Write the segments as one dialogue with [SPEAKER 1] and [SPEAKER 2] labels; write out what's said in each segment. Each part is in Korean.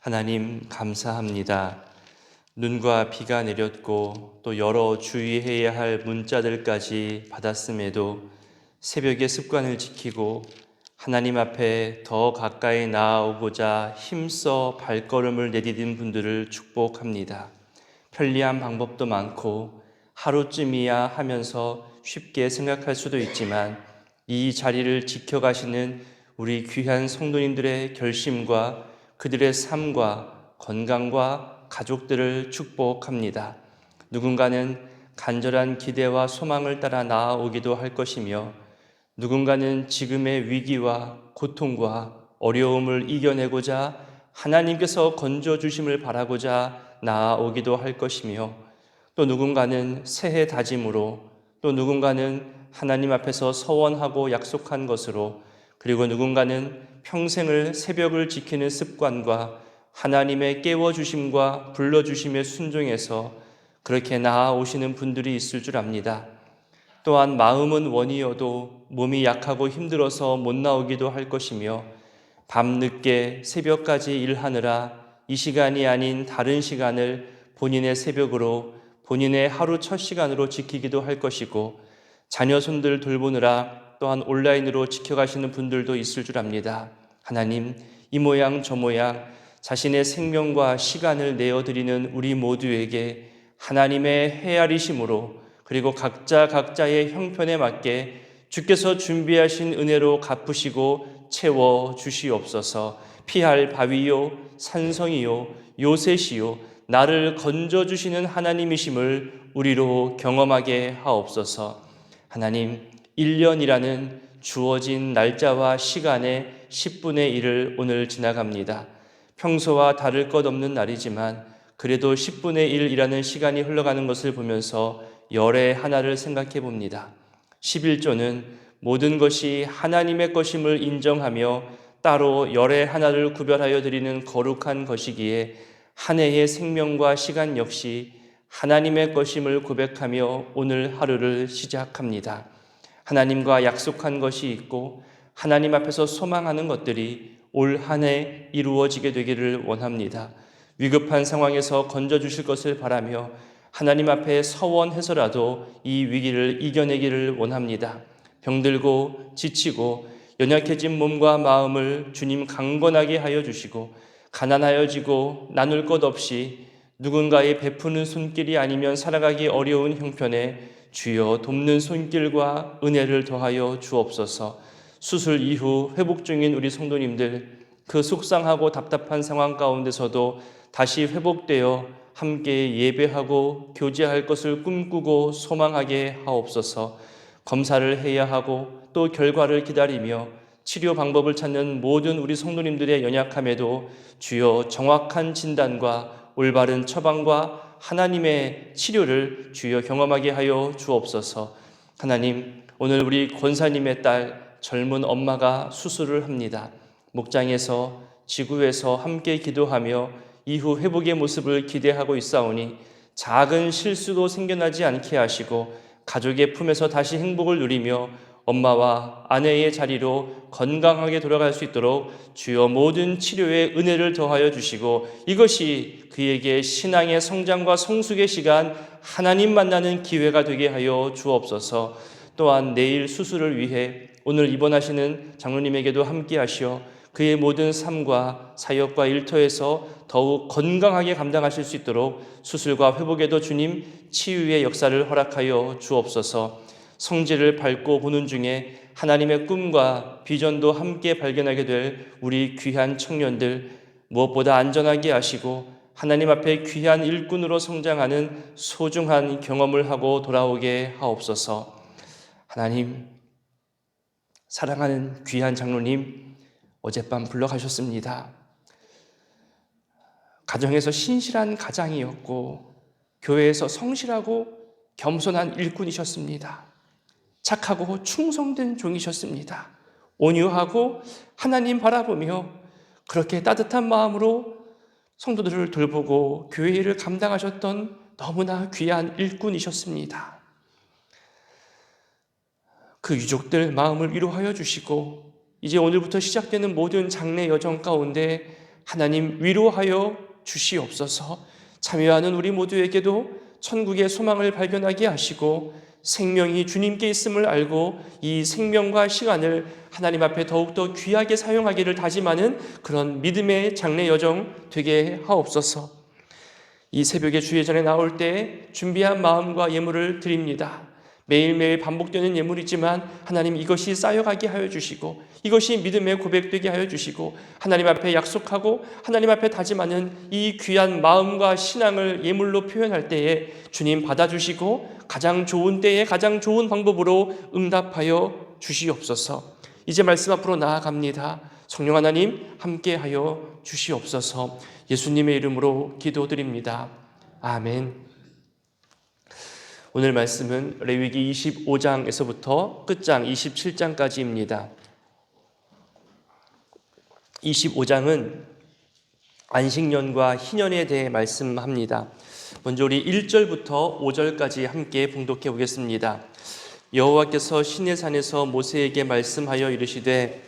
[SPEAKER 1] 하나님 감사합니다. 눈과 비가 내렸고 또 여러 주의해야 할 문자들까지 받았음에도 새벽의 습관을 지키고 하나님 앞에 더 가까이 나아오고자 힘써 발걸음을 내디딘 분들을 축복합니다. 편리한 방법도 많고 하루쯤이야 하면서 쉽게 생각할 수도 있지만 이 자리를 지켜가시는 우리 귀한 성도님들의 결심과 그들의 삶과 건강과 가족들을 축복합니다. 누군가는 간절한 기대와 소망을 따라 나아오기도 할 것이며 누군가는 지금의 위기와 고통과 어려움을 이겨내고자 하나님께서 건져주심을 바라고자 나아오기도 할 것이며 또 누군가는 새해 다짐으로 또 누군가는 하나님 앞에서 서원하고 약속한 것으로 그리고 누군가는 평생을 새벽을 지키는 습관과 하나님의 깨워주심과 불러주심에 순종해서 그렇게 나아오시는 분들이 있을 줄 압니다. 또한 마음은 원이어도 몸이 약하고 힘들어서 못 나오기도 할 것이며 밤늦게 새벽까지 일하느라 이 시간이 아닌 다른 시간을 본인의 새벽으로 본인의 하루 첫 시간으로 지키기도 할 것이고 자녀 손들 돌보느라 또한 온라인으로 지켜가시는 분들도 있을 줄 압니다. 하나님, 이 모양 저 모양 자신의 생명과 시간을 내어드리는 우리 모두에게 하나님의 헤아리심으로 그리고 각자의 형편에 맞게 주께서 준비하신 은혜로 갚으시고 채워주시옵소서. 피할 바위요 산성이요 요새시요 나를 건져주시는 하나님이심을 우리로 경험하게 하옵소서. 하나님, 1년이라는 주어진 날짜와 시간의 10분의 1을 오늘 지나갑니다. 평소와 다를 것 없는 날이지만 그래도 10분의 1이라는 시간이 흘러가는 것을 보면서 열의 하나를 생각해 봅니다. 11조는 모든 것이 하나님의 것임을 인정하며 따로 열의 하나를 구별하여 드리는 거룩한 것이기에 한 해의 생명과 시간 역시 하나님의 것임을 고백하며 오늘 하루를 시작합니다. 하나님과 약속한 것이 있고 하나님 앞에서 소망하는 것들이 올 한 해 이루어지게 되기를 원합니다. 위급한 상황에서 건져주실 것을 바라며 하나님 앞에 서원해서라도 이 위기를 이겨내기를 원합니다. 병들고 지치고 연약해진 몸과 마음을 주님 강건하게 하여 주시고 가난하여지고 나눌 것 없이 누군가의 베푸는 손길이 아니면 살아가기 어려운 형편에 주여 돕는 손길과 은혜를 더하여 주옵소서. 수술 이후 회복 중인 우리 성도님들 그 속상하고 답답한 상황 가운데서도 다시 회복되어 함께 예배하고 교제할 것을 꿈꾸고 소망하게 하옵소서. 검사를 해야 하고 또 결과를 기다리며 치료 방법을 찾는 모든 우리 성도님들의 연약함에도 주여 정확한 진단과 올바른 처방과 하나님의 치료를 주여 경험하게 하여 주옵소서. 하나님, 오늘 우리 권사님의 딸 젊은 엄마가 수술을 합니다. 목장에서 지구에서 함께 기도하며 이후 회복의 모습을 기대하고 있사오니 작은 실수도 생겨나지 않게 하시고 가족의 품에서 다시 행복을 누리며 엄마와 아내의 자리로 건강하게 돌아갈 수 있도록 주여 모든 치료에 은혜를 더하여 주시고 이것이 그에게 신앙의 성장과 성숙의 시간, 하나님 만나는 기회가 되게 하여 주옵소서. 또한 내일 수술을 위해 오늘 입원하시는 장로님에게도 함께 하시어 그의 모든 삶과 사역과 일터에서 더욱 건강하게 감당하실 수 있도록 수술과 회복에도 주님 치유의 역사를 허락하여 주옵소서. 성질을 밟고 보는 중에 하나님의 꿈과 비전도 함께 발견하게 될 우리 귀한 청년들 무엇보다 안전하게 하시고 하나님 앞에 귀한 일꾼으로 성장하는 소중한 경험을 하고 돌아오게 하옵소서. 하나님, 사랑하는 귀한 장로님 어젯밤 불러가셨습니다. 가정에서 신실한 가장이었고 교회에서 성실하고 겸손한 일꾼이셨습니다. 착하고 충성된 종이셨습니다. 온유하고 하나님 바라보며 그렇게 따뜻한 마음으로 성도들을 돌보고 교회 일을 감당하셨던 너무나 귀한 일꾼이셨습니다. 그 유족들 마음을 위로하여 주시고 이제 오늘부터 시작되는 모든 장례 여정 가운데 하나님 위로하여 주시옵소서. 참여하는 우리 모두에게도 천국의 소망을 발견하게 하시고 생명이 주님께 있음을 알고 이 생명과 시간을 하나님 앞에 더욱더 귀하게 사용하기를 다짐하는 그런 믿음의 장래 여정 되게 하옵소서. 이 새벽에 주의 전에 나올 때 준비한 마음과 예물을 드립니다. 매일매일 반복되는 예물이지만 하나님 이것이 쌓여가게 하여 주시고 이것이 믿음의 고백되게 하여 주시고 하나님 앞에 약속하고 하나님 앞에 다짐하는 이 귀한 마음과 신앙을 예물로 표현할 때에 주님 받아주시고 가장 좋은 때에 가장 좋은 방법으로 응답하여 주시옵소서. 이제 말씀 앞으로 나아갑니다. 성령 하나님 함께하여 주시옵소서. 예수님의 이름으로 기도드립니다. 아멘. 오늘 말씀은 레위기 25장에서부터 끝장 27장까지입니다. 25장은 안식년과 희년에 대해 말씀합니다. 먼저 우리 1절부터 5절까지 함께 봉독해 보겠습니다. 여호와께서 시내 산에서 모세에게 말씀하여 이르시되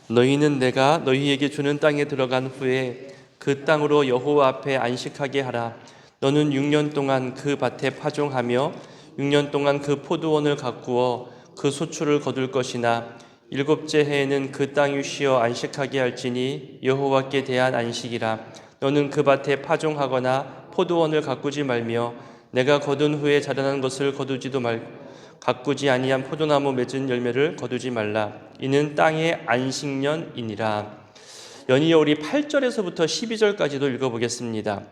[SPEAKER 1] 너희는 내가 너희에게 주는 땅에 들어간 후에 그 땅으로 여호와 앞에 안식하게 하라. 너는 6년 동안 그 밭에 파종하며 6년 동안 그 포도원을 가꾸어 그 소출을 거둘 것이나 7째 해에는 그 땅이 쉬어 안식하게 할지니 여호와께 대한 안식이라. 너는 그 밭에 파종하거나 포도원을 가꾸지 말며 내가 거둔 후에 자라난 것을 거두지도 말고 가꾸지 아니한 포도나무 맺은 열매를 거두지 말라. 이는 땅의 안식년이니라. 연이어 우리 8절에서부터 12절까지도 읽어보겠습니다.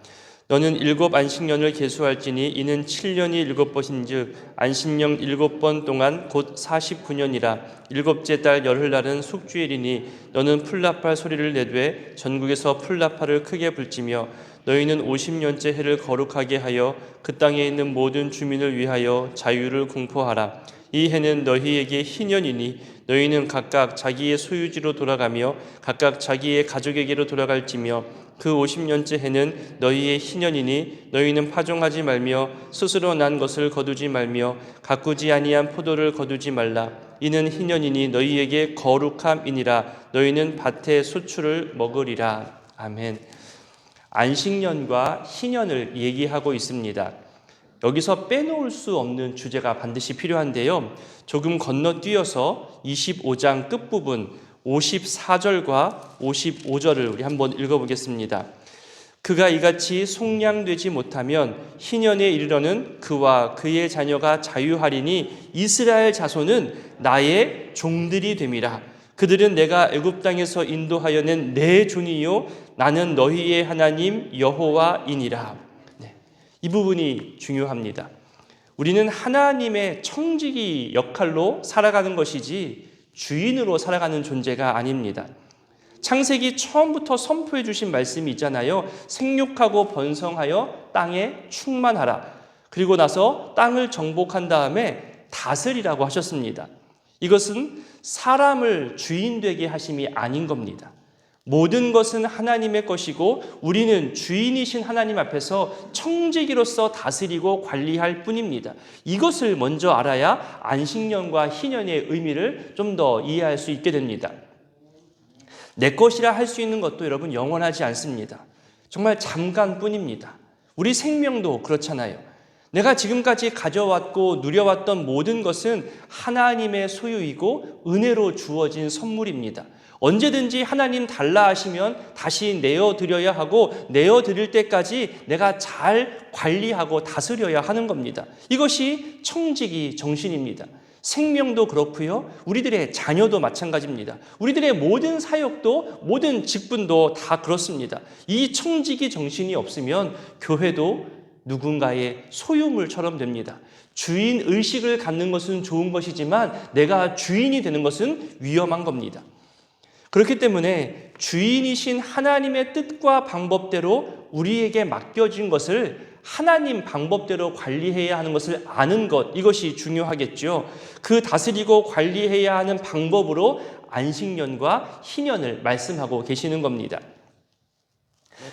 [SPEAKER 1] 너는 7 안식년을 계수할지니 이는 7년이 7번인즉 안식년 7번 동안 곧 49년이라. 7째 달 열흘날은 숙주일이니 너는 풀납할 소리를 내되 전국에서 풀납할을 크게 불지며 너희는 50년째 해를 거룩하게 하여 그 땅에 있는 모든 주민을 위하여 자유를 공포하라. 이 해는 너희에게 희년이니 너희는 각각 자기의 소유지로 돌아가며 각각 자기의 가족에게로 돌아갈지며 그 50년째 해는 너희의 희년이니 너희는 파종하지 말며 스스로 난 것을 거두지 말며 가꾸지 아니한 포도를 거두지 말라. 이는 희년이니 너희에게 거룩함이니라. 너희는 밭의 소출을 먹으리라. 아멘. 안식년과 희년을 얘기하고 있습니다. 여기서 빼놓을 수 없는 주제가 반드시 필요한데요. 조금 건너뛰어서 25장 끝부분 54절과 55절을 우리 한번 읽어보겠습니다. 그가 이같이 속량되지 못하면 희년에 이르러는 그와 그의 자녀가 자유하리니 이스라엘 자손은 나의 종들이 됨이라. 그들은 내가 애굽 땅에서 인도하여 낸 내 종이요 나는 너희의 하나님 여호와이니라. 이 부분이 중요합니다. 우리는 하나님의 청지기 역할로 살아가는 것이지 주인으로 살아가는 존재가 아닙니다. 창세기 처음부터 선포해 주신 말씀이 있잖아요. 생육하고 번성하여 땅에 충만하라. 그리고 나서 땅을 정복한 다음에 다스리라고 하셨습니다. 이것은 사람을 주인 되게 하심이 아닌 겁니다. 모든 것은 하나님의 것이고 우리는 주인이신 하나님 앞에서 청지기로서 다스리고 관리할 뿐입니다. 이것을 먼저 알아야 안식년과 희년의 의미를 좀 더 이해할 수 있게 됩니다. 내 것이라 할 수 있는 것도 여러분 영원하지 않습니다. 정말 잠깐뿐입니다. 우리 생명도 그렇잖아요. 내가 지금까지 가져왔고 누려왔던 모든 것은 하나님의 소유이고 은혜로 주어진 선물입니다. 언제든지 하나님 달라 하시면 다시 내어드려야 하고 내어드릴 때까지 내가 잘 관리하고 다스려야 하는 겁니다. 이것이 청지기 정신입니다. 생명도 그렇고요. 우리들의 자녀도 마찬가지입니다. 우리들의 모든 사역도 모든 직분도 다 그렇습니다. 이 청지기 정신이 없으면 교회도 누군가의 소유물처럼 됩니다. 주인 의식을 갖는 것은 좋은 것이지만 내가 주인이 되는 것은 위험한 겁니다. 그렇기 때문에 주인이신 하나님의 뜻과 방법대로 우리에게 맡겨진 것을 하나님 방법대로 관리해야 하는 것을 아는 것, 이것이 중요하겠죠. 그 다스리고 관리해야 하는 방법으로 안식년과 희년을 말씀하고 계시는 겁니다.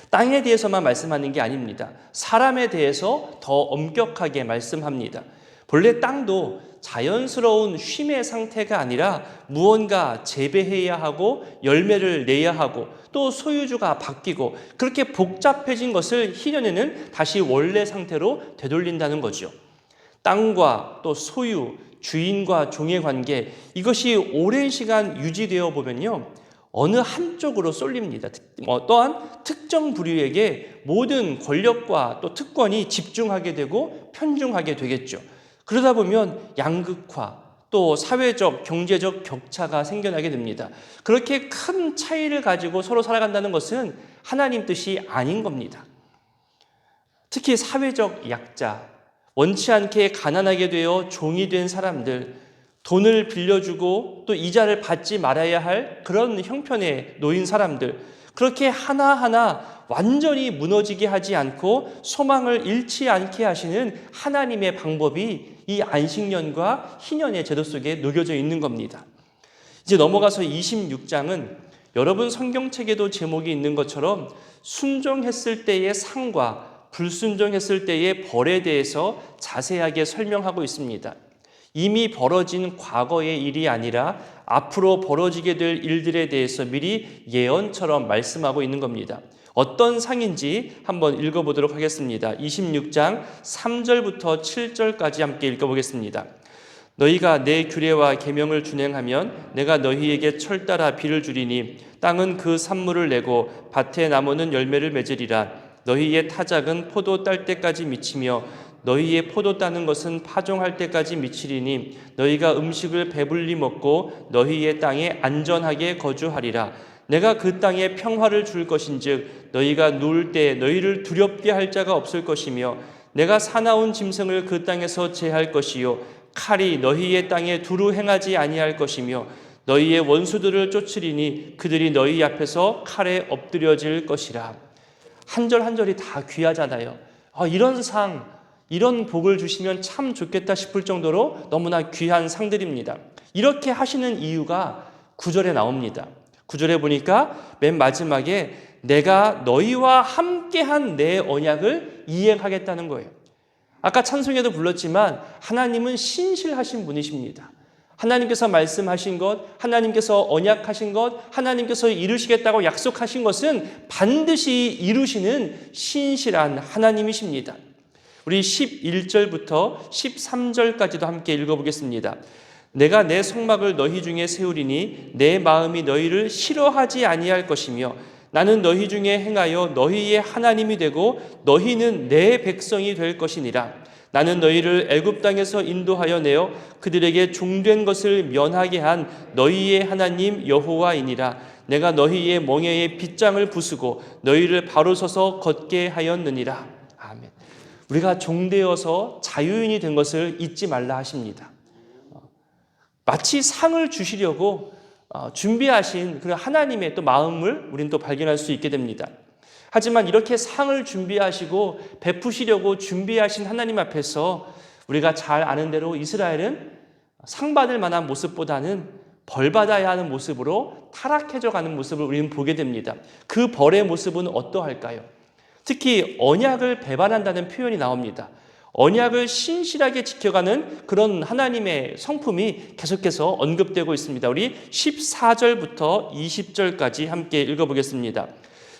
[SPEAKER 1] 땅에 대해서만 말씀하는 게 아닙니다. 사람에 대해서 더 엄격하게 말씀합니다. 본래 땅도 자연스러운 쉼의 상태가 아니라 무언가 재배해야 하고 열매를 내야 하고 또 소유주가 바뀌고 그렇게 복잡해진 것을 희년에는 다시 원래 상태로 되돌린다는 거죠. 땅과 또 소유, 주인과 종의 관계, 이것이 오랜 시간 유지되어 보면요, 어느 한쪽으로 쏠립니다. 또한 특정 부류에게 모든 권력과 또 특권이 집중하게 되고 편중하게 되겠죠. 그러다 보면 양극화, 또 사회적, 경제적 격차가 생겨나게 됩니다. 그렇게 큰 차이를 가지고 서로 살아간다는 것은 하나님 뜻이 아닌 겁니다. 특히 사회적 약자, 원치 않게 가난하게 되어 종이 된 사람들, 돈을 빌려주고 또 이자를 받지 말아야 할 그런 형편에 놓인 사람들, 그렇게 하나하나 완전히 무너지게 하지 않고 소망을 잃지 않게 하시는 하나님의 방법이 이 안식년과 희년의 제도 속에 녹여져 있는 겁니다. 이제 넘어가서 26장은 여러분 성경책에도 제목이 있는 것처럼 순종했을 때의 상과 불순종했을 때의 벌에 대해서 자세하게 설명하고 있습니다. 이미 벌어진 과거의 일이 아니라 앞으로 벌어지게 될 일들에 대해서 미리 예언처럼 말씀하고 있는 겁니다. 어떤 상인지 한번 읽어보도록 하겠습니다. 26장 3절부터 7절까지 함께 읽어보겠습니다. 너희가 내 규례와 계명을 준행하면 내가 너희에게 철따라 비를 주리니 땅은 그 산물을 내고 밭의 나무는 열매를 맺으리라. 너희의 타작은 포도 딸 때까지 미치며 너희의 포도 따는 것은 파종할 때까지 미치리니 너희가 음식을 배불리 먹고 너희의 땅에 안전하게 거주하리라. 내가 그 땅에 평화를 줄 것인즉 너희가 누울 때 너희를 두렵게 할 자가 없을 것이며 내가 사나운 짐승을 그 땅에서 제할 것이요 칼이 너희의 땅에 두루 행하지 아니할 것이며 너희의 원수들을 쫓으리니 그들이 너희 앞에서 칼에 엎드려질 것이라. 한 절 한 절이 다 귀하잖아요. 이런 상, 이런 복을 주시면 참 좋겠다 싶을 정도로 너무나 귀한 상들입니다. 이렇게 하시는 이유가 9절에 나옵니다. 9절에 보니까 맨 마지막에 내가 너희와 함께한 내 언약을 이행하겠다는 거예요. 아까 찬송에도 불렀지만 하나님은 신실하신 분이십니다. 하나님께서 말씀하신 것, 하나님께서 언약하신 것, 하나님께서 이루시겠다고 약속하신 것은 반드시 이루시는 신실한 하나님이십니다. 우리 11절부터 13절까지도 함께 읽어보겠습니다. 내가 내 성막을 너희 중에 세우리니 내 마음이 너희를 싫어하지 아니할 것이며 나는 너희 중에 행하여 너희의 하나님이 되고 너희는 내 백성이 될 것이니라. 나는 너희를 애굽 땅에서 인도하여 내어 그들에게 종된 것을 면하게 한 너희의 하나님 여호와이니라. 내가 너희의 멍에에 빗장을 부수고 너희를 바로 서서 걷게 하였느니라. 아멘. 우리가 종되어서 자유인이 된 것을 잊지 말라 하십니다. 마치 상을 주시려고 준비하신 그 하나님의 또 마음을 우리는 또 발견할 수 있게 됩니다. 하지만 이렇게 상을 준비하시고 베푸시려고 준비하신 하나님 앞에서 우리가 잘 아는 대로 이스라엘은 상 받을 만한 모습보다는 벌 받아야 하는 모습으로 타락해져 가는 모습을 우리는 보게 됩니다. 그 벌의 모습은 어떠할까요? 특히 언약을 배반한다는 표현이 나옵니다. 언약을 신실하게 지켜가는 그런 하나님의 성품이 계속해서 언급되고 있습니다. 우리 14절부터 20절까지 함께 읽어보겠습니다.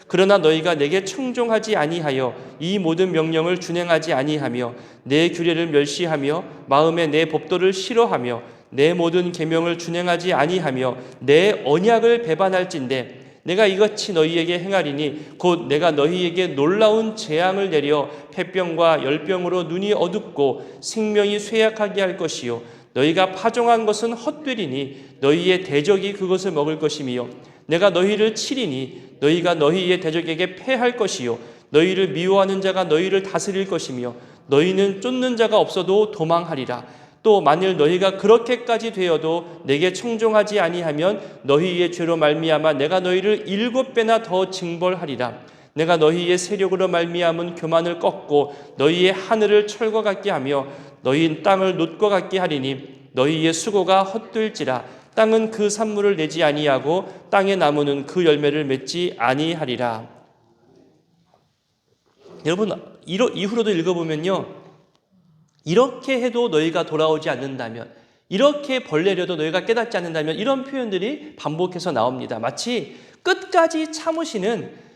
[SPEAKER 1] 그러나 너희가 내게 청종하지 아니하여 이 모든 명령을 준행하지 아니하며 내 규례를 멸시하며 마음에 내 법도를 싫어하며 내 모든 계명을 준행하지 아니하며 내 언약을 배반할진대 내가 이같이 너희에게 행하리니 곧 내가 너희에게 놀라운 재앙을 내려 폐병과 열병으로 눈이 어둡고 생명이 쇠약하게 할 것이요 너희가 파종한 것은 헛되리니 너희의 대적이 그것을 먹을 것이며 내가 너희를 치리니 너희가 너희의 대적에게 패할 것이요 너희를 미워하는 자가 너희를 다스릴 것이며 너희는 쫓는 자가 없어도 도망하리라. 또 만일 너희가 그렇게까지 되어도 내게 청종하지 아니하면 너희의 죄로 말미암아 내가 너희를 7배나 더 징벌하리라. 내가 너희의 세력으로 말미암은 교만을 꺾고 너희의 하늘을 철과 같게 하며 너희 땅을 놋과 같게 하리니 너희의 수고가 헛될지라. 땅은 그 산물을 내지 아니하고 땅의 나무는 그 열매를 맺지 아니하리라. 여러분 이후로도 읽어보면요, 이렇게 해도 너희가 돌아오지 않는다면, 이렇게 벌내려도 너희가 깨닫지 않는다면, 이런 표현들이 반복해서 나옵니다. 마치 끝까지 참으시는,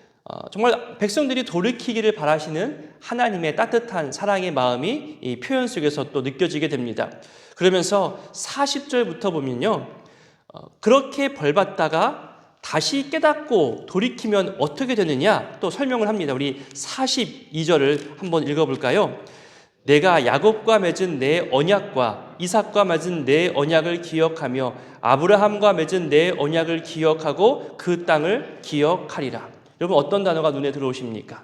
[SPEAKER 1] 정말 백성들이 돌이키기를 바라시는 하나님의 따뜻한 사랑의 마음이 이 표현 속에서 또 느껴지게 됩니다. 그러면서 40절부터 보면요, 그렇게 벌받다가 다시 깨닫고 돌이키면 어떻게 되느냐 또 설명을 합니다. 우리 42절을 한번 읽어볼까요? 내가 야곱과 맺은 내 언약과 이삭과 맺은 내 언약을 기억하며 아브라함과 맺은 내 언약을 기억하고 그 땅을 기억하리라. 여러분, 어떤 단어가 눈에 들어오십니까?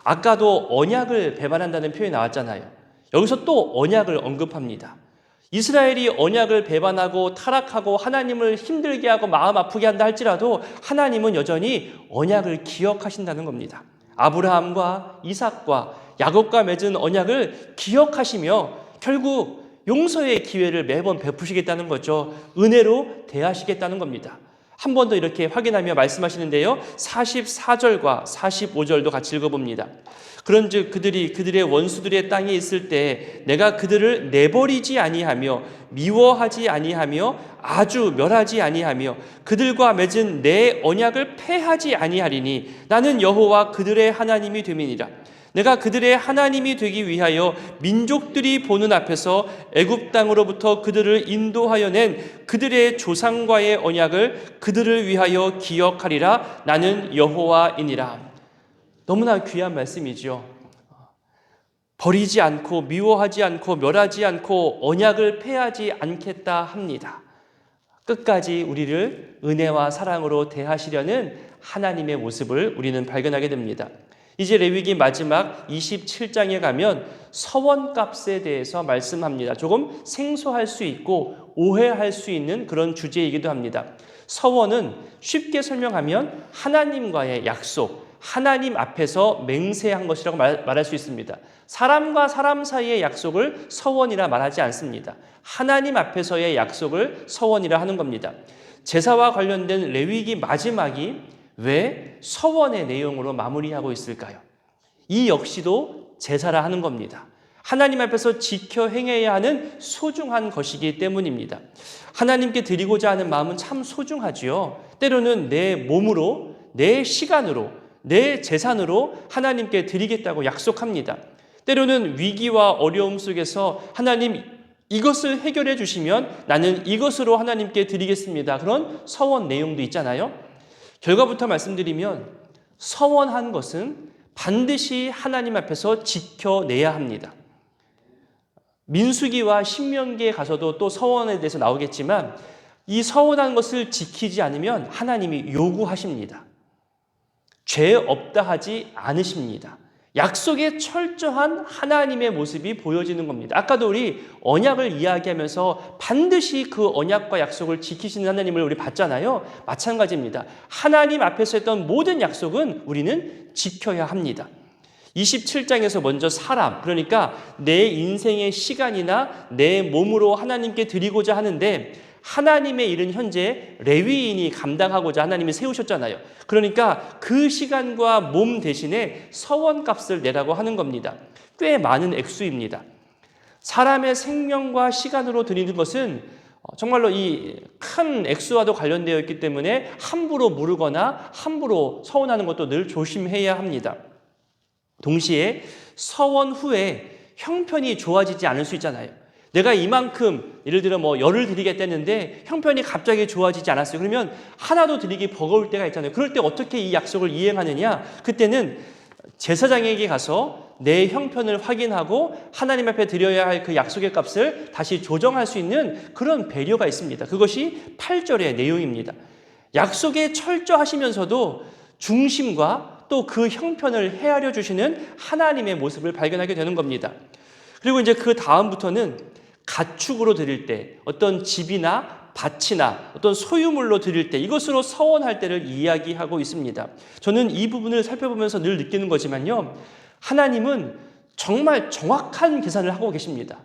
[SPEAKER 1] 아까도 언약을 배반한다는 표현이 나왔잖아요. 여기서 또 언약을 언급합니다. 이스라엘이 언약을 배반하고 타락하고 하나님을 힘들게 하고 마음 아프게 한다 할지라도 하나님은 여전히 언약을 기억하신다는 겁니다. 아브라함과 이삭과 야곱과 맺은 언약을 기억하시며 결국 용서의 기회를 매번 베푸시겠다는 거죠. 은혜로 대하시겠다는 겁니다. 한 번 더 이렇게 확인하며 말씀하시는데요, 44절과 45절도 같이 읽어봅니다. 그런즉 그들이 그들의 원수들의 땅에 있을 때 내가 그들을 내버리지 아니하며 미워하지 아니하며 아주 멸하지 아니하며 그들과 맺은 내 언약을 패하지 아니하리니 나는 여호와 그들의 하나님이 됨이니라. 내가 그들의 하나님이 되기 위하여 민족들이 보는 앞에서 애굽 땅으로부터 그들을 인도하여 낸 그들의 조상과의 언약을 그들을 위하여 기억하리라. 나는 여호와이니라. 너무나 귀한 말씀이죠. 버리지 않고 미워하지 않고 멸하지 않고 언약을 패하지 않겠다 합니다. 끝까지 우리를 은혜와 사랑으로 대하시려는 하나님의 모습을 우리는 발견하게 됩니다. 이제 레위기 마지막 27장에 가면 서원값에 대해서 말씀합니다. 조금 생소할 수 있고 오해할 수 있는 그런 주제이기도 합니다. 서원은 쉽게 설명하면 하나님과의 약속, 하나님 앞에서 맹세한 것이라고 말할 수 있습니다. 사람과 사람 사이의 약속을 서원이라 말하지 않습니다. 하나님 앞에서의 약속을 서원이라 하는 겁니다. 제사와 관련된 레위기 마지막이 왜 서원의 내용으로 마무리하고 있을까요? 이 역시도 제사라 하는 겁니다. 하나님 앞에서 지켜 행해야 하는 소중한 것이기 때문입니다. 하나님께 드리고자 하는 마음은 참 소중하지요. 때로는 내 몸으로, 내 시간으로, 내 재산으로 하나님께 드리겠다고 약속합니다. 때로는 위기와 어려움 속에서 하나님 이것을 해결해 주시면 나는 이것으로 하나님께 드리겠습니다. 그런 서원 내용도 있잖아요. 결과부터 말씀드리면 서원한 것은 반드시 하나님 앞에서 지켜내야 합니다. 민수기와 신명기에 가서도 또 서원에 대해서 나오겠지만 이 서원한 것을 지키지 않으면 하나님이 요구하십니다. 죄 없다 하지 않으십니다. 약속의 철저한 하나님의 모습이 보여지는 겁니다. 아까도 우리 언약을 이야기하면서 반드시 그 언약과 약속을 지키시는 하나님을 우리 봤잖아요. 마찬가지입니다. 하나님 앞에서 했던 모든 약속은 우리는 지켜야 합니다. 27장에서 먼저 사람, 그러니까 내 인생의 시간이나 내 몸으로 하나님께 드리고자 하는데 하나님의 일은 현재 레위인이 감당하고자 하나님이 세우셨잖아요. 그러니까 그 시간과 몸 대신에 서원값을 내라고 하는 겁니다. 꽤 많은 액수입니다. 사람의 생명과 시간으로 드리는 것은 정말로 이 큰 액수와도 관련되어 있기 때문에 함부로 무르거나 함부로 서원하는 것도 늘 조심해야 합니다. 동시에 서원 후에 형편이 좋아지지 않을 수 있잖아요. 내가 이만큼 예를 들어 열을 드리겠다는데 형편이 갑자기 좋아지지 않았어요. 그러면 하나도 드리기 버거울 때가 있잖아요. 그럴 때 어떻게 이 약속을 이행하느냐? 그때는 제사장에게 가서 내 형편을 확인하고 하나님 앞에 드려야 할 그 약속의 값을 다시 조정할 수 있는 그런 배려가 있습니다. 그것이 8절의 내용입니다. 약속에 철저하시면서도 중심과 또 그 형편을 헤아려 주시는 하나님의 모습을 발견하게 되는 겁니다. 그리고 이제 그 다음부터는 가축으로 드릴 때, 어떤 집이나 밭이나 어떤 소유물로 드릴 때, 이것으로 서원할 때를 이야기하고 있습니다. 저는 이 부분을 살펴보면서 늘 느끼는 거지만요, 하나님은 정말 정확한 계산을 하고 계십니다.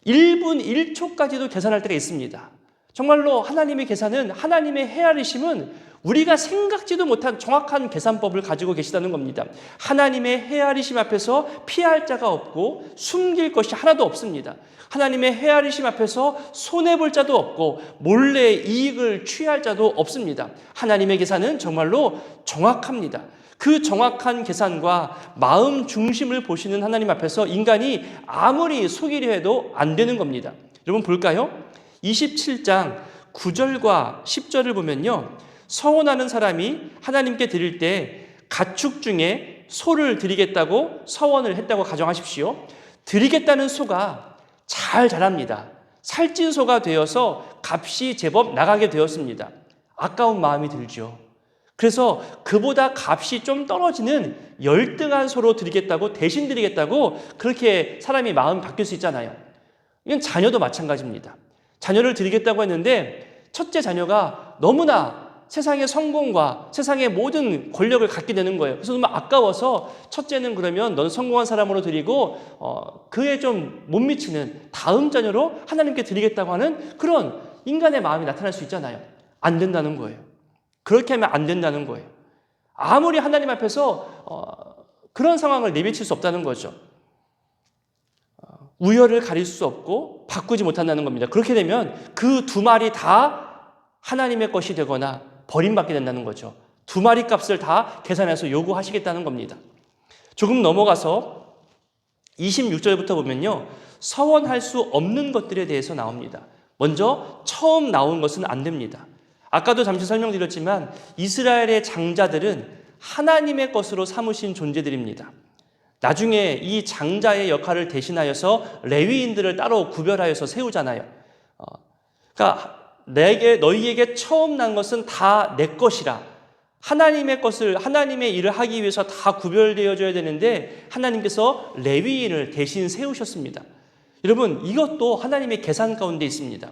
[SPEAKER 1] 1분 1초까지도 계산할 때가 있습니다. 정말로 하나님의 계산은, 하나님의 헤아리심은 우리가 생각지도 못한 정확한 계산법을 가지고 계시다는 겁니다. 하나님의 헤아리심 앞에서 피할 자가 없고 숨길 것이 하나도 없습니다. 하나님의 헤아리심 앞에서 손해볼 자도 없고 몰래 이익을 취할 자도 없습니다. 하나님의 계산은 정말로 정확합니다. 그 정확한 계산과 마음 중심을 보시는 하나님 앞에서 인간이 아무리 속이려 해도 안 되는 겁니다. 여러분 볼까요? 27장 9절과 10절을 보면요, 서원하는 사람이 하나님께 드릴 때 가축 중에 소를 드리겠다고 서원을 했다고 가정하십시오. 드리겠다는 소가 잘 자랍니다. 살찐 소가 되어서 값이 제법 나가게 되었습니다. 아까운 마음이 들죠. 그래서 그보다 값이 좀 떨어지는 열등한 소로 드리겠다고, 대신 드리겠다고 그렇게 사람이 마음이 바뀔 수 있잖아요. 이건 자녀도 마찬가지입니다. 자녀를 드리겠다고 했는데 첫째 자녀가 너무나 세상의 성공과 세상의 모든 권력을 갖게 되는 거예요. 그래서 너무 아까워서 첫째는 그러면 너는 성공한 사람으로 드리고 그에 좀 못 미치는 다음 자녀로 하나님께 드리겠다고 하는 그런 인간의 마음이 나타날 수 있잖아요. 안 된다는 거예요. 그렇게 하면 안 된다는 거예요. 아무리 하나님 앞에서 그런 상황을 내비칠 수 없다는 거죠. 우열을 가릴 수 없고 바꾸지 못한다는 겁니다. 그렇게 되면 그 두 마리 다 하나님의 것이 되거나 버림받게 된다는 거죠. 두 마리 값을 다 계산해서 요구하시겠다는 겁니다. 조금 넘어가서 26절부터 보면요, 서원할 수 없는 것들에 대해서 나옵니다. 먼저 처음 나온 것은 안 됩니다. 아까도 잠시 설명드렸지만 이스라엘의 장자들은 하나님의 것으로 삼으신 존재들입니다. 나중에 이 장자의 역할을 대신하여서 레위인들을 따로 구별하여서 세우잖아요. 그러니까 너희에게 처음 난 것은 다 내 것이라. 하나님의 것을, 하나님의 일을 하기 위해서 다 구별되어져야 되는데 하나님께서 레위인을 대신 세우셨습니다. 여러분, 이것도 하나님의 계산 가운데 있습니다.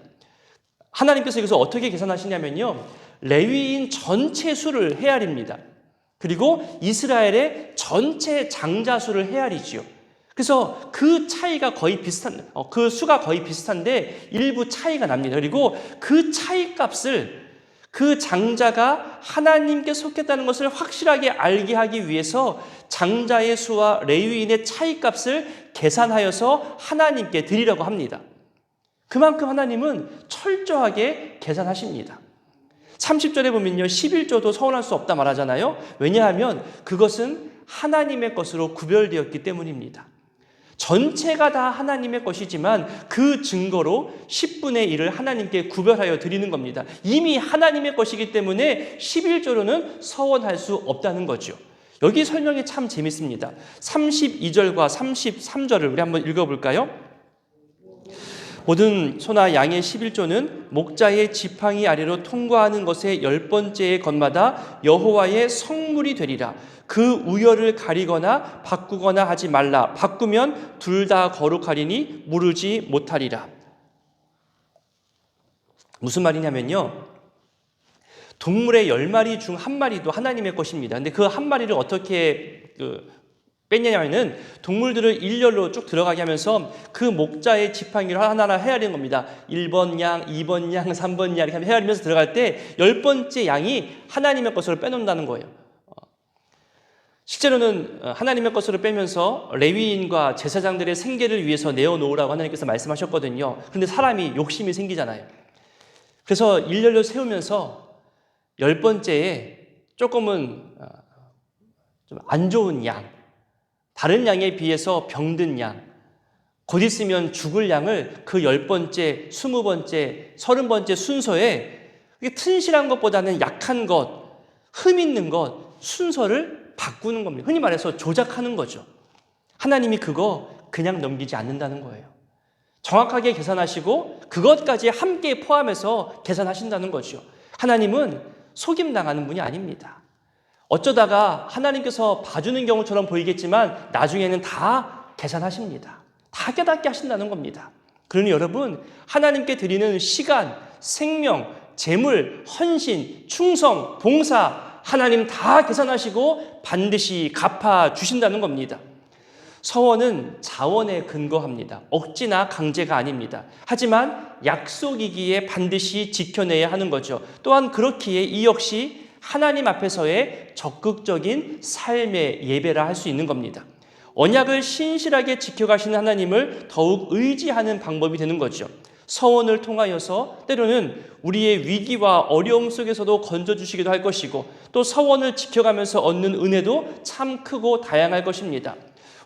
[SPEAKER 1] 하나님께서 이것을 어떻게 계산하시냐면요, 레위인 전체 수를 헤아립니다. 그리고 이스라엘의 전체 장자 수를 헤아리지요. 그래서 그 차이가 거의 비슷한, 그 수가 거의 비슷한데 일부 차이가 납니다. 그리고 그 차이 값을 그 장자가 하나님께 속했다는 것을 확실하게 알게 하기 위해서 장자의 수와 레위인의 차이 값을 계산하여서 하나님께 드리라고 합니다. 그만큼 하나님은 철저하게 계산하십니다. 30절에 보면요, 11조도 서운할 수 없다 말하잖아요. 왜냐하면 그것은 하나님의 것으로 구별되었기 때문입니다. 전체가 다 하나님의 것이지만 그 증거로 10분의 1을 하나님께 구별하여 드리는 겁니다. 이미 하나님의 것이기 때문에 11조로는 서원할 수 없다는 거죠. 여기 설명이 참 재밌습니다. 32절과 33절을 우리 한번 읽어볼까요? 모든 소나 양의 11조는 목자의 지팡이 아래로 통과하는 것의 10번째의 것마다 여호와의 성물이 되리라. 그 우열을 가리거나 바꾸거나 하지 말라. 바꾸면 둘 다 거룩하리니 무르지 못하리라. 무슨 말이냐면요, 동물의 10마리 중 한 마리도 하나님의 것입니다. 근데 그 한 마리를 어떻게 뺐냐면은 동물들을 일렬로 쭉 들어가게 하면서 그 목자의 지팡이를 하나하나 헤아리는 겁니다. 1번 양, 2번 양, 3번 양 이렇게 헤아리면서 들어갈 때 10번째 양이 하나님의 것으로 빼놓는다는 거예요. 실제로는 하나님의 것으로 빼면서 레위인과 제사장들의 생계를 위해서 내어놓으라고 하나님께서 말씀하셨거든요. 그런데 사람이 욕심이 생기잖아요. 그래서 일렬로 세우면서 10번째에 조금은 좀 안 좋은 양, 다른 양에 비해서 병든 양, 곧 있으면 죽을 양을 그 10번째, 20번째, 30번째 순서에 튼실한 것보다는 약한 것, 흠 있는 것, 순서를 바꾸는 겁니다. 흔히 말해서 조작하는 거죠. 하나님이 그거 그냥 넘기지 않는다는 거예요. 정확하게 계산하시고 그것까지 함께 포함해서 계산하신다는 거죠. 하나님은 속임당하는 분이 아닙니다. 어쩌다가 하나님께서 봐주는 경우처럼 보이겠지만 나중에는 다 계산하십니다. 다 깨닫게 하신다는 겁니다. 그러니 여러분, 하나님께 드리는 시간, 생명, 재물, 헌신, 충성, 봉사, 하나님 다 계산하시고 반드시 갚아주신다는 겁니다. 서원은 자원에 근거합니다. 억지나 강제가 아닙니다. 하지만 약속이기에 반드시 지켜내야 하는 거죠. 또한 그렇기에 이 역시 하나님 앞에서의 적극적인 삶의 예배라 할 수 있는 겁니다. 언약을 신실하게 지켜가시는 하나님을 더욱 의지하는 방법이 되는 거죠. 서원을 통하여서 때로는 우리의 위기와 어려움 속에서도 건져주시기도 할 것이고, 또 서원을 지켜가면서 얻는 은혜도 참 크고 다양할 것입니다.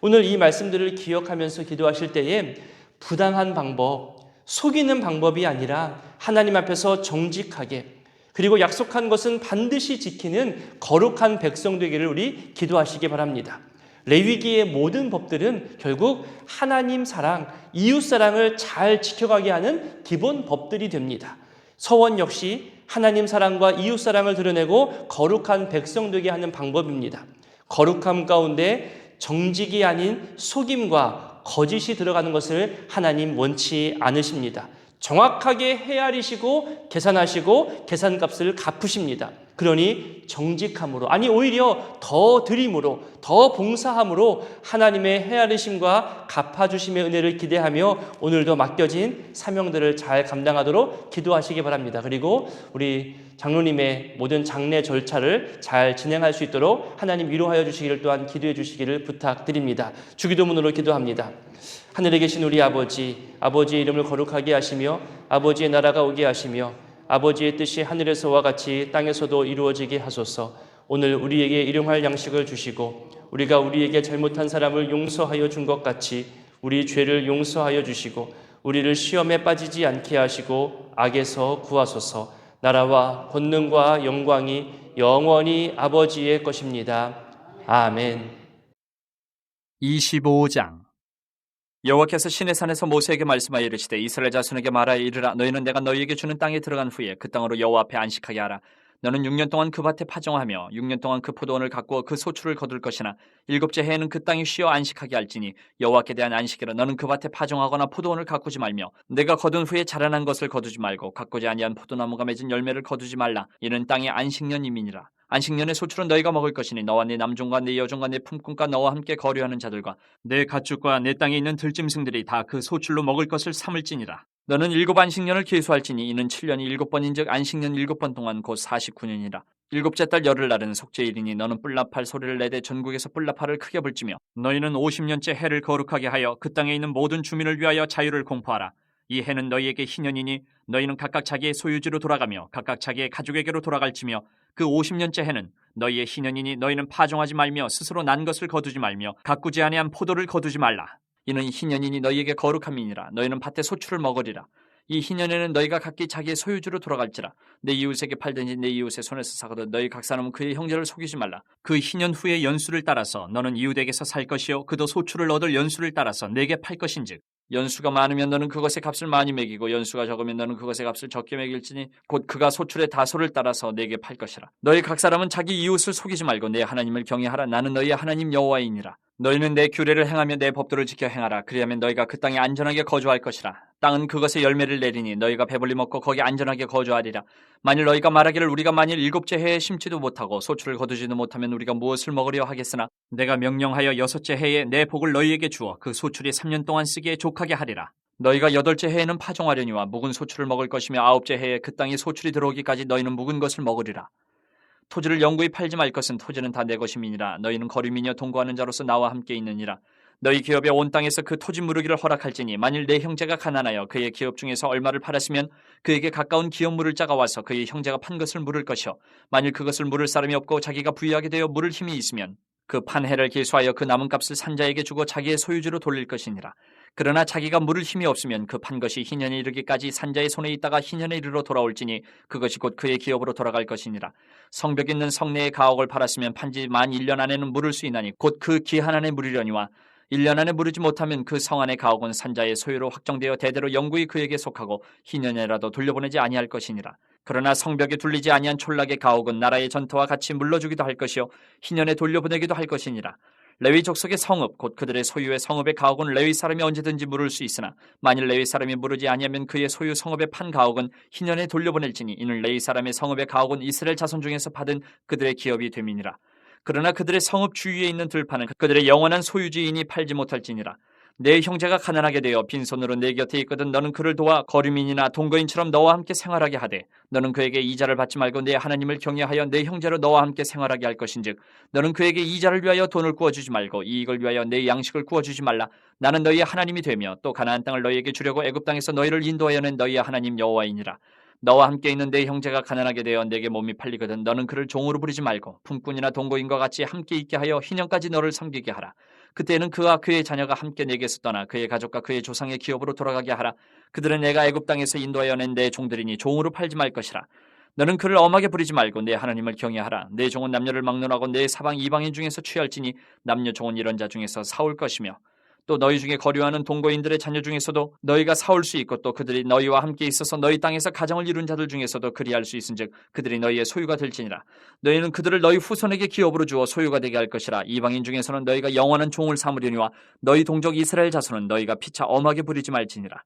[SPEAKER 1] 오늘 이 말씀들을 기억하면서 기도하실 때에 부당한 방법, 속이는 방법이 아니라 하나님 앞에서 정직하게, 그리고 약속한 것은 반드시 지키는 거룩한 백성 되기를 우리 기도하시기 바랍니다. 레위기의 모든 법들은 결국 하나님 사랑, 이웃 사랑을 잘 지켜가게 하는 기본 법들이 됩니다. 서원 역시 하나님 사랑과 이웃 사랑을 드러내고 거룩한 백성 되게 하는 방법입니다. 거룩함 가운데 정직이 아닌 속임과 거짓이 들어가는 것을 하나님 원치 않으십니다. 정확하게 헤아리시고 계산하시고 계산값을 갚으십니다. 그러니 정직함으로, 아니 오히려 더 드림으로, 더 봉사함으로 하나님의 헤아리심과 갚아주심의 은혜를 기대하며 오늘도 맡겨진 사명들을 잘 감당하도록 기도하시기 바랍니다. 그리고 우리 장로님의 모든 장례 절차를 잘 진행할 수 있도록 하나님 위로하여 주시기를 또한 기도해 주시기를 부탁드립니다. 주기도문으로 기도합니다. 하늘에 계신 우리 아버지, 아버지의 이름을 거룩하게 하시며 아버지의 나라가 오게 하시며 아버지의 뜻이 하늘에서와 같이 땅에서도 이루어지게 하소서. 오늘 우리에게 일용할 양식을 주시고 우리가 우리에게 잘못한 사람을 용서하여 준 것 같이 우리 죄를 용서하여 주시고 우리를 시험에 빠지지 않게 하시고 악에서 구하소서. 나라와 권능과 영광이 영원히 아버지의 것입니다. 아멘.
[SPEAKER 2] 25장. 여호와께서 시내산에서 모세에게 말씀하여 이르시되 이스라엘 자손에게 말하여 이르라. 너희는 내가 너희에게 주는 땅에 들어간 후에 그 땅으로 여호와 앞에 안식하게 하라. 너는 6년 동안 그 밭에 파종하며 6년 동안 그 포도원을 가꾸어 그 소출을 거둘 것이나 일곱째 해에는 그 땅이 쉬어 안식하게 할지니 여호와께 대한 안식이라. 너는 그 밭에 파종하거나 포도원을 가꾸지 말며 내가 거둔 후에 자라난 것을 거두지 말고 가꾸지 아니한 포도나무가 맺은 열매를 거두지 말라. 이는 땅의 안식년임이니라. 안식년의 소출은 너희가 먹을 것이니 너와 네 남종과 네 여종과 네 품꾼과 너와 함께 거류하는 자들과 내 가축과 내 땅에 있는 들짐승들이 다 그 소출로 먹을 것을 삼을지니라. 너는 7 안식년을 계수할지니 이는 7년이 7번인즉 안식년 7번 동안 곧 49년이라. 일곱째 달 열흘날은 속죄일이니 너는 뿔나팔 소리를 내되 전국에서 뿔나팔을 크게 불지며 너희는 50년째 해를 거룩하게 하여 그 땅에 있는 모든 주민을 위하여 자유를 공포하라. 이 해는 너희에게 희년이니 너희는 각각 자기의 소유지로 돌아가며 각각 자기의 가족에게로 돌아갈지며 그 50년째 해는 너희의 희년이니 너희는 파종하지 말며 스스로 난 것을 거두지 말며 가꾸지 아니한 포도를 거두지 말라. 이는 희년이니 너희에게 거룩함이니라. 너희는 밭의 소출을 먹으리라. 이 희년에는 너희가 각기 자기의 소유주로 돌아갈지라. 내 이웃에게 팔든지 내 이웃의 손에서 사거든 너희 각 사람은 그의 형제를 속이지 말라. 그 희년 후의 연수를 따라서 너는 이웃에게서 살 것이요 그도 소출을 얻을 연수를 따라서 내게 팔 것인즉 연수가 많으면 너는 그것의 값을 많이 매기고 연수가 적으면 너는 그것의 값을 적게 매길지니 곧 그가 소출의 다소를 따라서 내게 팔 것이라. 너희 각 사람은 자기 이웃을 속이지 말고 내 하나님을 경외하라. 나는 너희의 하나님 여호와이니라. 너희는 내 규례를 행하며 내 법도를 지켜 행하라. 그리하면 너희가 그 땅에 안전하게 거주할 것이라. 땅은 그것의 열매를 내리니 너희가 배불리 먹고 거기 안전하게 거주하리라. 만일 너희가 말하기를 우리가 만일 7째 해에 심지도 못하고 소출을 거두지도 못하면 우리가 무엇을 먹으려 하겠으나 내가 명령하여 6째 해에 내 복을 너희에게 주어 그 소출이 3년 동안 쓰기에 족하게 하리라. 너희가 8째 해에는 파종하려니와 묵은 소출을 먹을 것이며 9째 해에 그 땅에 소출이 들어오기까지 너희는 묵은 것을 먹으리라. 토지를 영구히 팔지 말 것은 토지는 다 내 것임이니라. 너희는 거류민이여 동거하는 자로서 나와 함께 있느니라. 너희 기업에 온 땅에서 그 토지 무르기를 허락할지니 만일 내 형제가 가난하여 그의 기업 중에서 얼마를 팔았으면 그에게 가까운 기업 물을 자가 와서 그의 형제가 판 것을 물을 것이요 만일 그것을 물을 사람이 없고 자기가 부유하게 되어 물을 힘이 있으면 그 판 해를 계수하여 그 남은 값을 산 자에게 주고 자기의 소유주로 돌릴 것이니라. 그러나 자기가 물을 힘이 없으면 그 판 것이 희년에 이르기까지 산자의 손에 있다가 희년에 이르러 돌아올지니 그것이 곧 그의 기업으로 돌아갈 것이니라. 성벽 있는 성내의 가옥을 팔았으면 판지 만 1년 안에는 물을 수 있나니 곧 그 기한 안에 물으려니와 1년 안에 물으지 못하면 그 성 안의 가옥은 산자의 소유로 확정되어 대대로 영구히 그에게 속하고 희년에라도 돌려보내지 아니할 것이니라. 그러나 성벽에 둘리지 아니한 촌락의 가옥은 나라의 전토와 같이 물러주기도 할 것이요 희년에 돌려보내기도 할 것이니라. 레위 족속의 성읍 곧 그들의 소유의 성읍의 가옥은 레위 사람이 언제든지 물을 수 있으나 만일 레위 사람이 물으지 아니하면 그의 소유 성읍의 판 가옥은 희년에 돌려보낼지니 이는 레위 사람의 성읍의 가옥은 이스라엘 자손 중에서 받은 그들의 기업이 됨이니라. 그러나 그들의 성읍 주위에 있는 들판은 그들의 영원한 소유지이니 팔지 못할지니라. 내 형제가 가난하게 되어 빈손으로 내 곁에 있거든 너는 그를 도와 거류민이나 동거인처럼 너와 함께 생활하게 하되 너는 그에게 이자를 받지 말고 내 하나님을 경외하여 내 형제로 너와 함께 생활하게 할 것인즉 너는 그에게 이자를 위하여 돈을 구워주지 말고 이익을 위하여 내 양식을 구워주지 말라. 나는 너희의 하나님이 되며 또 가나안 땅을 너희에게 주려고 애굽 땅에서 너희를 인도하여 낸 너희의 하나님 여호와이니라. 너와 함께 있는 내 형제가 가난하게 되어 내게 몸이 팔리거든 너는 그를 종으로 부리지 말고 품꾼이나 동거인과 같이 함께 있게 하여 희년까지 너를 섬기게 하라. 그때에는 그와 그의 자녀가 함께 내게서 떠나 그의 가족과 그의 조상의 기업으로 돌아가게 하라. 그들은 내가 애굽 땅에서 인도하여 낸 내 종들이니 종으로 팔지 말 것이라. 너는 그를 엄하게 부리지 말고 내 하나님을 경외하라. 내 종은 남녀를 막론하고 내 사방 이방인 중에서 취할지니 남녀 종은 이런 자 중에서 사올 것이며 또 너희 중에 거류하는 동거인들의 자녀 중에서도 너희가 사올 수 있고 또 그들이 너희와 함께 있어서 너희 땅에서 가정을 이룬 자들 중에서도 그리할 수 있은즉 그들이 너희의 소유가 될지니라. 너희는 그들을 너희 후손에게 기업으로 주어 소유가 되게 할 것이라. 이방인 중에서는 너희가 영원한 종을 삼으려니와 너희 동족 이스라엘 자손은 너희가 피차 엄하게 부리지 말지니라.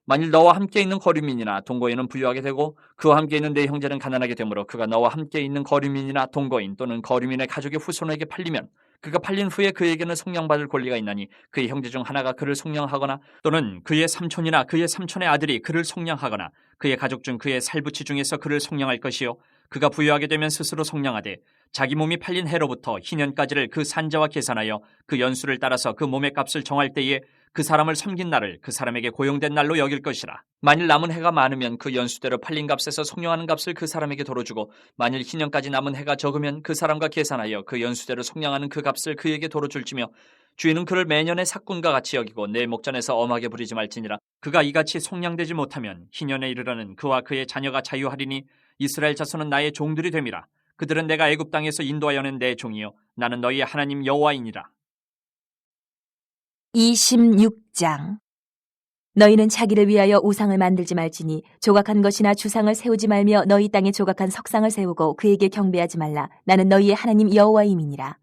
[SPEAKER 2] 만일 너와 함께 있는 거류민이나 동거인은 부유하게 되고 그와 함께 있는 내 형제는 가난하게 되므로 그가 너와 함께 있는 거류민이나 동거인 또는 거류민의 가족의 후손에게 팔리면 그가 팔린 후에 그에게는 속량받을 권리가 있나니 그의 형제 중 하나가 그를 속량하거나 또는 그의 삼촌이나 그의 삼촌의 아들이 그를 속량하거나 그의 가족 중 그의 살부치 중에서 그를 속량할 것이요 그가 부유하게 되면 스스로 속량하되 자기 몸이 팔린 해로부터 희년까지를 그 산자와 계산하여 그 연수를 따라서 그 몸의 값을 정할 때에 그 사람을 섬긴 날을 그 사람에게 고용된 날로 여길 것이라. 만일 남은 해가 많으면 그 연수대로 팔린 값에서 속량하는 값을 그 사람에게 도로 주고 만일 희년까지 남은 해가 적으면 그 사람과 계산하여 그 연수대로 속량하는 그 값을 그에게 도로 줄지며 주인은 그를 매년의 삭군과 같이 여기고 내 목전에서 엄하게 부리지 말지니라. 그가 이같이 속량되지 못하면 희년에 이르러는 그와 그의 자녀가 자유하리니 이스라엘 자손은 나의 종들이 됨이라. 그들은 내가 애굽 땅에서 인도하여 낸 내 종이요 나는 너희의 하나님 여호와이니라.
[SPEAKER 3] 26장. 너희는 자기를 위하여 우상을 만들지 말지니 조각한 것이나 주상을 세우지 말며 너희 땅에 조각한 석상을 세우고 그에게 경배하지 말라. 나는 너희의 하나님 여호와임이니라.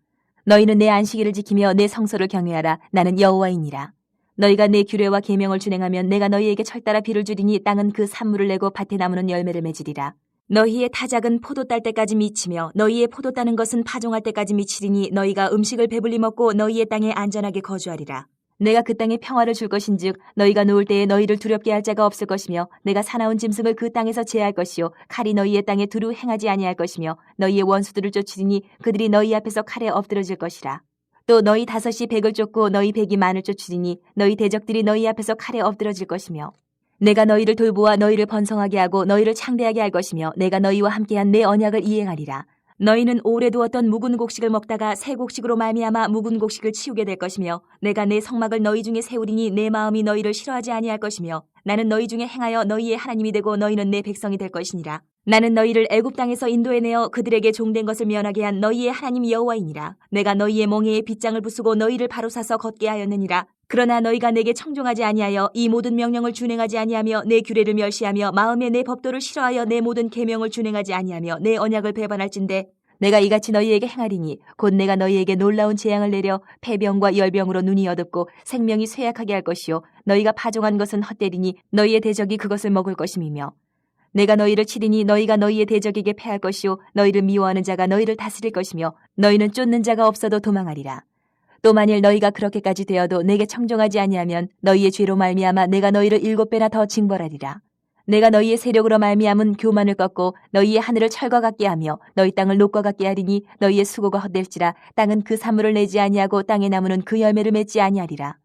[SPEAKER 3] 너희는 내 안식일을 지키며 내 성소를 경외하라. 나는 여호와이니라. 너희가 내 규례와 계명을 준행하면 내가 너희에게 철따라 비를 주리니 땅은 그 산물을 내고 밭에 나무는 열매를 맺으리라. 너희의 타작은 포도 딸 때까지 미치며 너희의 포도 따는 것은 파종할 때까지 미치리니 너희가 음식을 배불리 먹고 너희의 땅에 안전하게 거주하리라. 내가 그 땅에 평화를 줄 것인즉 너희가 누울 때에 너희를 두렵게 할 자가 없을 것이며 내가 사나운 짐승을 그 땅에서 제할 것이요 칼이 너희의 땅에 두루 행하지 아니할 것이며 너희의 원수들을 쫓으리니 그들이 너희 앞에서 칼에 엎드러질 것이라. 또 너희 다섯이 백을 쫓고 너희 백이 만을 쫓으리니 너희 대적들이 너희 앞에서 칼에 엎드러질 것이며 내가 너희를 돌보아 너희를 번성하게 하고 너희를 창대하게 할 것이며 내가 너희와 함께한 내 언약을 이행하리라. 너희는 오래 두었던 묵은 곡식을 먹다가 새 곡식으로 말미암아 묵은 곡식을 치우게 될 것이며 내가 내 성막을 너희 중에 세우리니 내 마음이 너희를 싫어하지 아니할 것이며 나는 너희 중에 행하여 너희의 하나님이 되고 너희는 내 백성이 될 것이니라. 나는 너희를 애굽 땅에서 인도해내어 그들에게 종된 것을 면하게 한 너희의 하나님 여호와이니라. 내가 너희의 멍에에 빗장을 부수고 너희를 바로 사서 걷게 하였느니라. 그러나 너희가 내게 청종하지 아니하여 이 모든 명령을 준행하지 아니하며 내 규례를 멸시하며 마음에 내 법도를 싫어하여 내 모든 계명을 준행하지 아니하며 내 언약을 배반할진대 내가 이같이 너희에게 행하리니 곧 내가 너희에게 놀라운 재앙을 내려 폐병과 열병으로 눈이 어둡고 생명이 쇠약하게 할 것이요 너희가 파종한 것은 헛되리니 너희의 대적이 그것을 먹을 것임이며 내가 너희를 치리니 너희가 너희의 대적에게 패할 것이요 너희를 미워하는 자가 너희를 다스릴 것이며 너희는 쫓는 자가 없어도 도망하리라. 또 만일 너희가 그렇게까지 되어도 내게 청종하지 아니하면 너희의 죄로 말미암아 내가 너희를 7배나 더 징벌하리라. 내가 너희의 세력으로 말미암은 교만을 꺾고 너희의 하늘을 철과 같게 하며 너희 땅을 녹과 같게 하리니 너희의 수고가 헛될지라 땅은 그 산물을 내지 아니하고 땅의 나무는 그 열매를 맺지 아니하리라.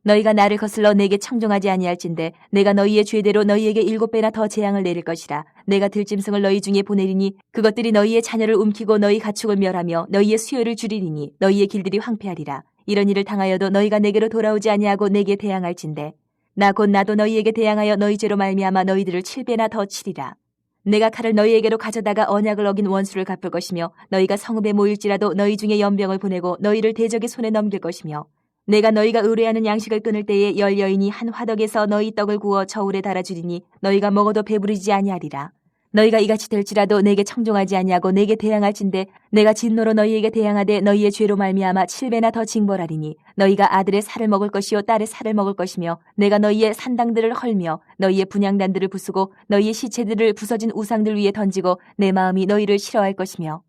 [SPEAKER 3] 너희가 나를 거슬러 내게 청종하지 아니할진대 내가 너희의 죄대로 너희에게 7배나 더 재앙을 내릴 것이라. 내가 들짐승을 너희 중에 보내리니 그것들이 너희의 자녀를 움키고 너희 가축을 멸하며 너희의 수요를 줄이리니 너희의 길들이 황폐하리라. 이런 일을 당하여도 너희가 내게로 돌아오지 아니하고 내게 대항할진대 나 곧 나도 너희에게 대항하여 너희 죄로 말미암아 너희들을 7배나 더 치리라. 내가 칼을 너희에게로 가져다가 언약을 어긴 원수를 갚을 것이며 너희가 성읍에 모일지라도 너희 중에 연병을 보내고 너희를 대적의 손에 넘길 것이며 내가 너희가 의뢰하는 양식을 끊을 때에 열 여인이 한 화덕에서 너희 떡을 구워 저울에 달아주리니 너희가 먹어도 배부르지 아니하리라. 너희가 이같이 될지라도 내게 청종하지 아니하고 내게 대항할진대 내가 진노로 너희에게 대항하되 너희의 죄로 말미암아 7배나 더 징벌하리니 너희가 아들의 살을 먹을 것이요 딸의 살을 먹을 것이며 내가 너희의 산당들을 헐며 너희의 분향단들을 부수고 너희의 시체들을 부서진 우상들 위에 던지고 내 마음이 너희를 싫어할 것이며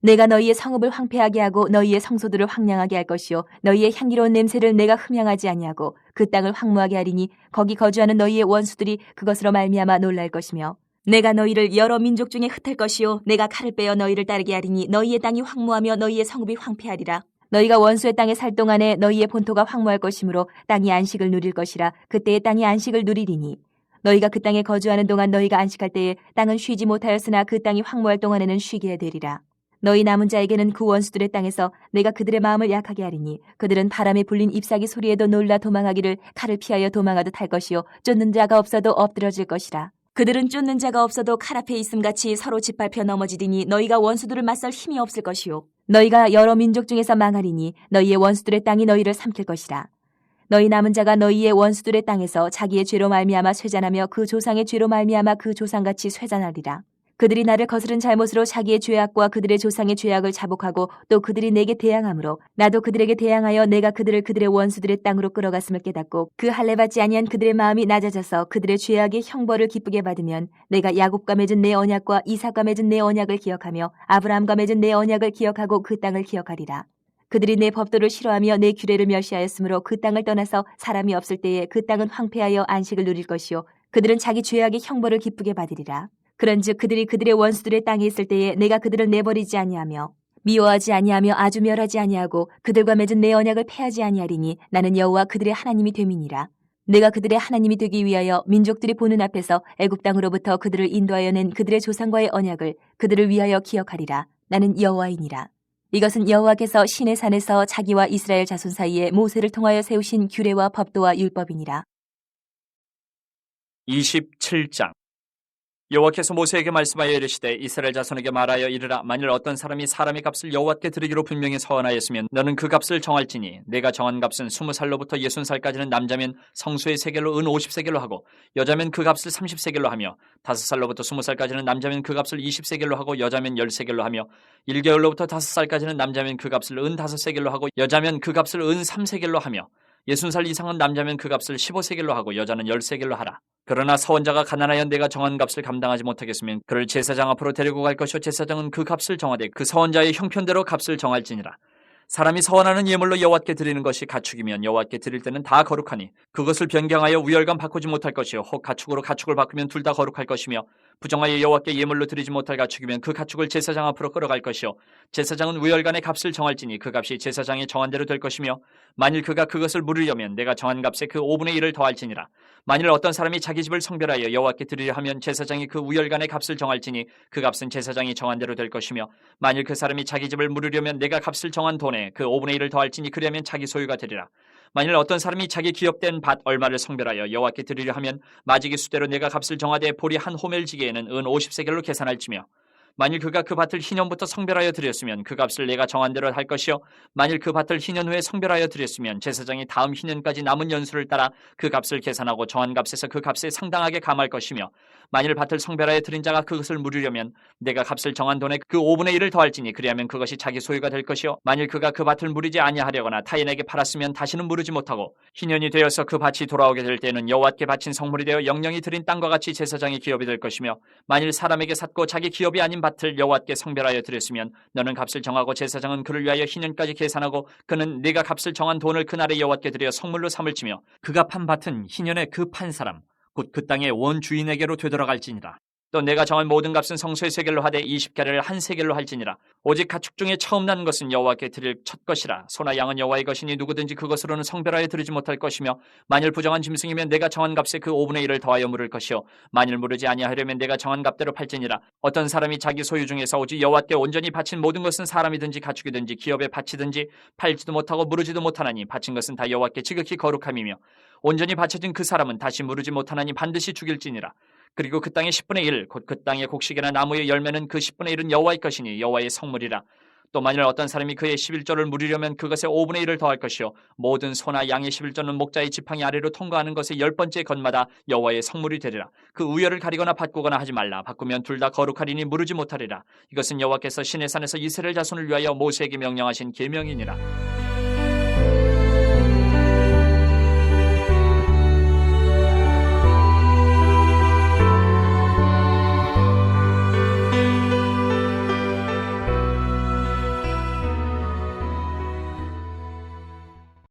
[SPEAKER 3] 내가 너희의 성읍을 황폐하게 하고 너희의 성소들을 황량하게 할 것이요 너희의 향기로운 냄새를 내가 흠향하지 아니하고 그 땅을 황무하게 하리니 거기 거주하는 너희의 원수들이 그것으로 말미암아 놀랄 것이며 내가 너희를 여러 민족 중에 흩을 것이요 내가 칼을 빼어 너희를 따르게 하리니 너희의 땅이 황무하며 너희의 성읍이 황폐하리라. 너희가 원수의 땅에 살 동안에 너희의 본토가 황무할 것이므로 땅이 안식을 누릴 것이라. 그때의 땅이 안식을 누리리니 너희가 그 땅에 거주하는 동안 너희가 안식할 때에 땅은 쉬지 못하였으나 그 땅이 황무할 동안에는 쉬게 되리라. 너희 남은 자에게는 그 원수들의 땅에서 내가 그들의 마음을 약하게 하리니 그들은 바람에 불린 잎사귀 소리에도 놀라 도망하기를 칼을 피하여 도망하듯 할 것이요 쫓는 자가 없어도 엎드러질 것이라. 그들은 쫓는 자가 없어도 칼 앞에 있음같이 서로 짓밟혀 넘어지리니 너희가 원수들을 맞설 힘이 없을 것이요 너희가 여러 민족 중에서 망하리니 너희의 원수들의 땅이 너희를 삼킬 것이라. 너희 남은 자가 너희의 원수들의 땅에서 자기의 죄로 말미암아 쇠잔하며 그 조상의 죄로 말미암아 그 조상같이 쇠잔하리라. 그들이 나를 거스른 잘못으로 자기의 죄악과 그들의 조상의 죄악을 자복하고 또 그들이 내게 대항함으로 나도 그들에게 대항하여 내가 그들을 그들의 원수들의 땅으로 끌어갔음을 깨닫고 그 할례 받지 아니한 그들의 마음이 낮아져서 그들의 죄악의 형벌을 기쁘게 받으면 내가 야곱과 맺은 내 언약과 이삭과 맺은 내 언약을 기억하며 아브라함과 맺은 내 언약을 기억하고 그 땅을 기억하리라. 그들이 내 법도를 싫어하며 내 규례를 멸시하였으므로 그 땅을 떠나서 사람이 없을 때에 그 땅은 황폐하여 안식을 누릴 것이요 그들은 자기 죄악의 형벌을 기쁘게 받으리라. 그런즉 그들이 그들의 원수들의 땅에 있을 때에 내가 그들을 내버리지 아니하며 미워하지 아니하며 아주 멸하지 아니하고 그들과 맺은 내 언약을 폐하지 아니하리니 나는 여호와 그들의 하나님이 됨이니라. 내가 그들의 하나님이 되기 위하여 민족들이 보는 앞에서 애굽 땅으로부터 그들을 인도하여 낸 그들의 조상과의 언약을 그들을 위하여 기억하리라. 나는 여호와이니라. 이것은 여호와께서 시내 산에서 자기와 이스라엘 자손 사이에 모세를 통하여 세우신 규례와 법도와 율법이니라.
[SPEAKER 2] 27장 여호와께서 모세에게 말씀하여 이르시되 이스라엘 자손에게 말하여 이르라. 만일 어떤 사람이 사람의 값을 여호와께 드리기로 분명히 서원하였으면 너는 그 값을 정할지니 내가 정한 값은 20살로부터 60살까지는 남자면 성소의 세겔로 은 50세겔로 하고 여자면 그 값을 30세겔로 하며 5살로부터 20살까지는 남자면 그 값을 20세겔로 하고 여자면 10세겔로 하며 1개월로부터 5살까지는 남자면 그 값을 은 5세겔로 하고 여자면 그 값을 은 3세겔로 하며 60살 이상은 남자면 그 값을 15세겔로 하고 여자는 10세겔로 하라. 그러나 서원자가 가난하여 내가 정한 값을 감당하지 못하겠으면 그를 제사장 앞으로 데리고 갈 것이요 제사장은 그 값을 정하되 그 서원자의 형편대로 값을 정할지니라. 사람이 서원하는 예물로 여호와께 드리는 것이 가축이면 여호와께 드릴 때는 다 거룩하니 그것을 변경하여 우열감 바꾸지 못할 것이요 혹 가축으로 가축을 바꾸면 둘 다 거룩할 것이며 부정하여 여호와께 예물로 드리지 못할 가축이면 그 가축을 제사장 앞으로 끌어갈 것이요 제사장은 우열간의 값을 정할지니 그 값이 제사장이 정한 대로 될 것이며 만일 그가 그것을 물으려면 내가 정한 값에 그 5분의 1을 더할지니라. 만일 어떤 사람이 자기 집을 성별하여 여호와께 드리려 하면 제사장이 그 우열간의 값을 정할지니 그 값은 제사장이 정한 대로 될 것이며 만일 그 사람이 자기 집을 물으려면 내가 값을 정한 돈에 그 5분의 1을 더할지니 그리하면 자기 소유가 되리라. 만일 어떤 사람이 자기 기업된 밭 얼마를 성별하여 여호와께 드리려 하면 마지기 수대로 내가 값을 정하되 보리 한 호멜지기에는 은 50세겔로 계산할지며 만일 그가 그 밭을 희년부터 성별하여 드렸으면 그 값을 내가 정한 대로 할 것이요 만일 그 밭을 희년 후에 성별하여 드렸으면 제사장이 다음 희년까지 남은 연수를 따라 그 값을 계산하고 정한 값에서 그 값에 상당하게 감할 것이며 만일 밭을 성별하여 드린 자가 그것을 물으려면 내가 값을 정한 돈에 그 5분의 1을 더할지니 그리하면 그것이 자기 소유가 될 것이요 만일 그가 그 밭을 물으지 아니하려거나 타인에게 팔았으면 다시는 물으지 못하고 희년이 되어서 그 밭이 돌아오게 될 때는 여호와께 바친 성물이 되어 영영이 드린 땅과 같이 제사장의 기업이 될 것이며 만일 사람에게 샀고 자기 기업이 아닌 밭을 여호와께 성별하여 드렸으면 너는 값을 정하고 제사장은 그를 위하여 희년까지 계산하고 그는 네가 값을 정한 돈을 그날에 여호와께 드려 성물로 삼을지며 그가 판 밭은 희년에 그 판 사람 곧 그 땅의 원 주인에게로 되돌아갈지니라. 또 내가 정한 모든 값은 성소의 세겔로 하되 20개를 한 세겔로 할지니라. 오직 가축 중에 처음 난 것은 여호와께 드릴 첫 것이라. 소나 양은 여호와의 것이니 누구든지 그것으로는 성별하여 드리지 못할 것이며 만일 부정한 짐승이면 내가 정한 값에 그 5분의 1을 더하여 물을 것이요 만일 물으지 아니하려면 내가 정한 값대로 팔지니라. 어떤 사람이 자기 소유 중에서 오직 여호와께 온전히 바친 모든 것은 사람이든지 가축이든지 기업에 바치든지 팔지도 못하고 물으지도 못하나니 바친 것은 다 여호와께 지극히 거룩함이며 온전히 바쳐진 그 사람은 다시 물으지 못하나니 반드시 죽일지니라. 그리고 그 땅의 10분의 1, 곧 그 땅의 곡식이나 나무의 열매는 그 10분의 1은 여호와의 것이니 여호와의 성물이라. 또 만일 어떤 사람이 그의 11조를 물으려면 그것의 5분의 1을 더할 것이요 모든 소나 양의 11조는 목자의 지팡이 아래로 통과하는 것의 10번째 건마다 여호와의 성물이 되리라. 그 우열을 가리거나 바꾸거나 하지 말라. 바꾸면 둘 다 거룩하리니 물으지 못하리라. 이것은 여호와께서 시내산에서 이스라엘 자손을 위하여 모세에게 명령하신 계명이니라.